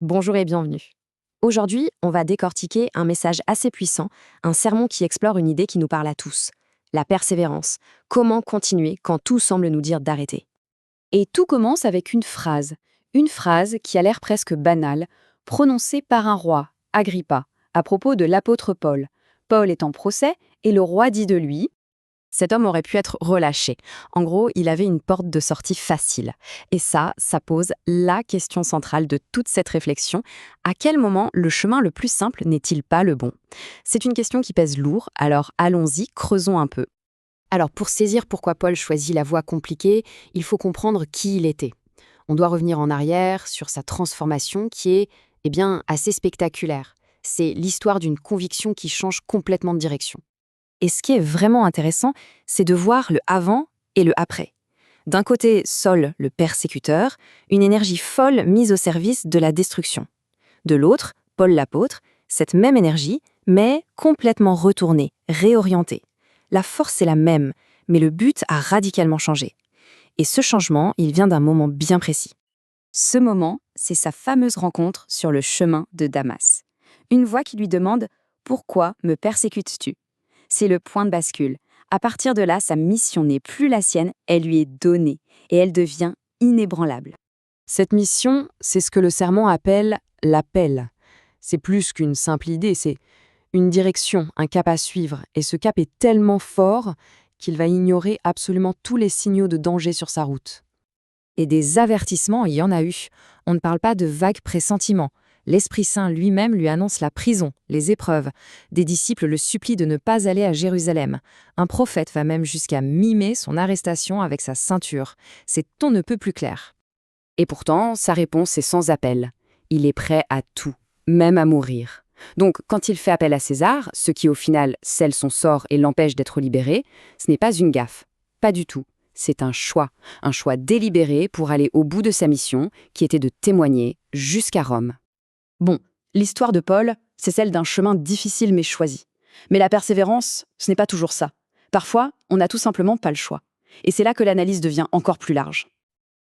Bonjour et bienvenue. Aujourd'hui, on va décortiquer un message assez puissant, un sermon qui explore une idée qui nous parle à tous. La persévérance. Comment continuer quand tout semble nous dire d'arrêter. Et tout commence avec une phrase qui a l'air presque banale, prononcée par un roi, Agrippa, à propos de l'apôtre Paul. Paul est en procès et le roi dit de lui. Cet homme aurait pu être relâché. En gros, il avait une porte de sortie facile. Et ça pose la question centrale de toute cette réflexion. À quel moment le chemin le plus simple n'est-il pas le bon? C'est une question qui pèse lourd, alors allons-y, creusons un peu. Alors pour saisir pourquoi Paul choisit la voie compliquée, il faut comprendre qui il était. On doit revenir en arrière sur sa transformation qui est, assez spectaculaire. C'est l'histoire d'une conviction qui change complètement de direction. Et ce qui est vraiment intéressant, c'est de voir le avant et le après. D'un côté, Saul, le persécuteur, une énergie folle mise au service de la destruction. De l'autre, Paul l'apôtre, cette même énergie, mais complètement retournée, réorientée. La force est la même, mais le but a radicalement changé. Et ce changement, il vient d'un moment bien précis. Ce moment, c'est sa fameuse rencontre sur le chemin de Damas. Une voix qui lui demande « Pourquoi me persécutes-tu » C'est le point de bascule. À partir de là, sa mission n'est plus la sienne, elle lui est donnée et elle devient inébranlable. Cette mission, c'est ce que le sermon appelle l'appel. C'est plus qu'une simple idée, c'est une direction, un cap à suivre. Et ce cap est tellement fort qu'il va ignorer absolument tous les signaux de danger sur sa route. Et des avertissements, il y en a eu. On ne parle pas de vagues pressentiments. L'Esprit Saint lui-même lui annonce la prison, les épreuves. Des disciples le supplient de ne pas aller à Jérusalem. Un prophète va même jusqu'à mimer son arrestation avec sa ceinture. C'est on ne peut plus clair. Et pourtant, sa réponse est sans appel. Il est prêt à tout, même à mourir. Donc, quand il fait appel à César, ce qui au final scelle son sort et l'empêche d'être libéré, ce n'est pas une gaffe. Pas du tout. C'est un choix délibéré pour aller au bout de sa mission, qui était de témoigner jusqu'à Rome. Bon, l'histoire de Paul, c'est celle d'un chemin difficile mais choisi. Mais la persévérance, ce n'est pas toujours ça. Parfois, on n'a tout simplement pas le choix. Et c'est là que l'analyse devient encore plus large.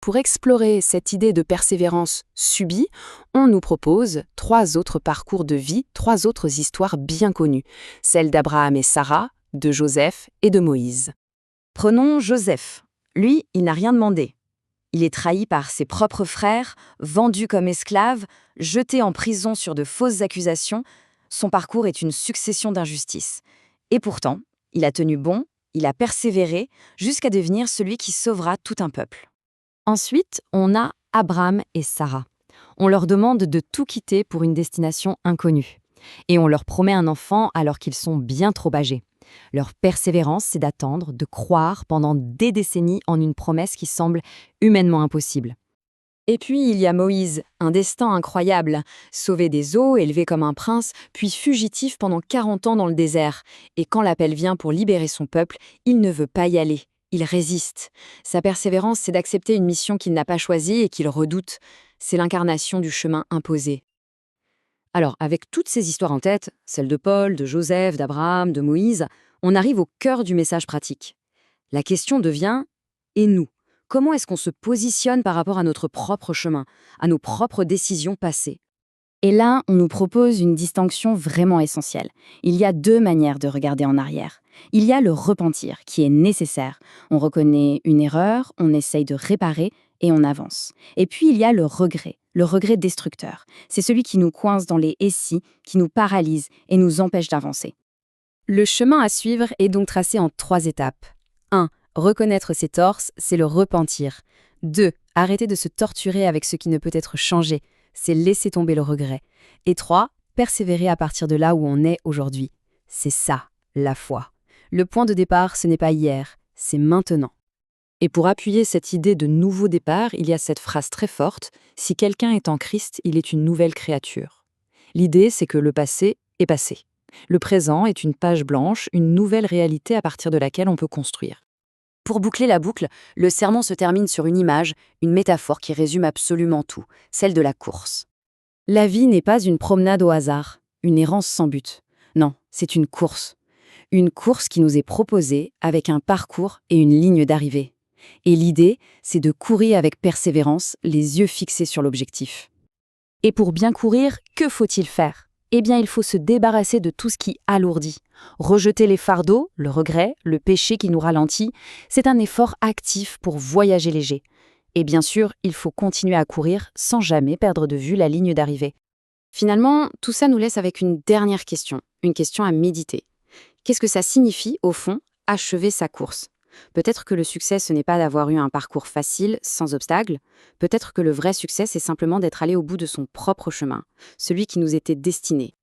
Pour explorer cette idée de persévérance subie, on nous propose 3 autres parcours de vie, 3 autres histoires bien connues, celles d'Abraham et Sarah, de Joseph et de Moïse. Prenons Joseph. Lui, il n'a rien demandé. Il est trahi par ses propres frères, vendu comme esclave, jeté en prison sur de fausses accusations. Son parcours est une succession d'injustices. Et pourtant, il a tenu bon, il a persévéré, jusqu'à devenir celui qui sauvera tout un peuple. Ensuite, on a Abraham et Sarah. On leur demande de tout quitter pour une destination inconnue. Et on leur promet un enfant alors qu'ils sont bien trop âgés. Leur persévérance, c'est d'attendre, de croire pendant des décennies en une promesse qui semble humainement impossible. Et puis il y a Moïse, un destin incroyable, sauvé des eaux, élevé comme un prince, puis fugitif pendant 40 ans dans le désert. Et quand l'appel vient pour libérer son peuple, il ne veut pas y aller. Il résiste. Sa persévérance, c'est d'accepter une mission qu'il n'a pas choisie et qu'il redoute. C'est l'incarnation du chemin imposé. Alors, avec toutes ces histoires en tête, celles de Paul, de Joseph, d'Abraham, de Moïse, on arrive au cœur du message pratique. La question devient « Et nous ? Comment est-ce qu'on se positionne par rapport à notre propre chemin, à nos propres décisions passées ?» Et là, on nous propose une distinction vraiment essentielle. Il y a 2 manières de regarder en arrière. Il y a le repentir, qui est nécessaire. On reconnaît une erreur, on essaye de réparer et on avance. Et puis il y a le regret destructeur. C'est celui qui nous coince dans les « et si », qui nous paralyse et nous empêche d'avancer. Le chemin à suivre est donc tracé en 3 étapes. 1. Reconnaître ses torts, c'est le repentir. 2. Arrêter de se torturer avec ce qui ne peut être changé, c'est laisser tomber le regret. Et 3. Persévérer à partir de là où on est aujourd'hui. C'est ça, la foi. Le point de départ, ce n'est pas hier, c'est maintenant. Et pour appuyer cette idée de nouveau départ, il y a cette phrase très forte, « Si quelqu'un est en Christ, il est une nouvelle créature ». L'idée, c'est que le passé est passé. Le présent est une page blanche, une nouvelle réalité à partir de laquelle on peut construire. Pour boucler la boucle, le sermon se termine sur une image, une métaphore qui résume absolument tout, celle de la course. La vie n'est pas une promenade au hasard, une errance sans but. Non, c'est une course. Une course qui nous est proposée avec un parcours et une ligne d'arrivée. Et l'idée, c'est de courir avec persévérance, les yeux fixés sur l'objectif. Et pour bien courir, que faut-il faire? Eh bien, il faut se débarrasser de tout ce qui alourdit. Rejeter les fardeaux, le regret, le péché qui nous ralentit, c'est un effort actif pour voyager léger. Et bien sûr, il faut continuer à courir sans jamais perdre de vue la ligne d'arrivée. Finalement, tout ça nous laisse avec une dernière question, une question à méditer. Qu'est-ce que ça signifie, au fond, achever sa course? Peut-être que le succès, ce n'est pas d'avoir eu un parcours facile, sans obstacles. Peut-être que le vrai succès, c'est simplement d'être allé au bout de son propre chemin, celui qui nous était destiné.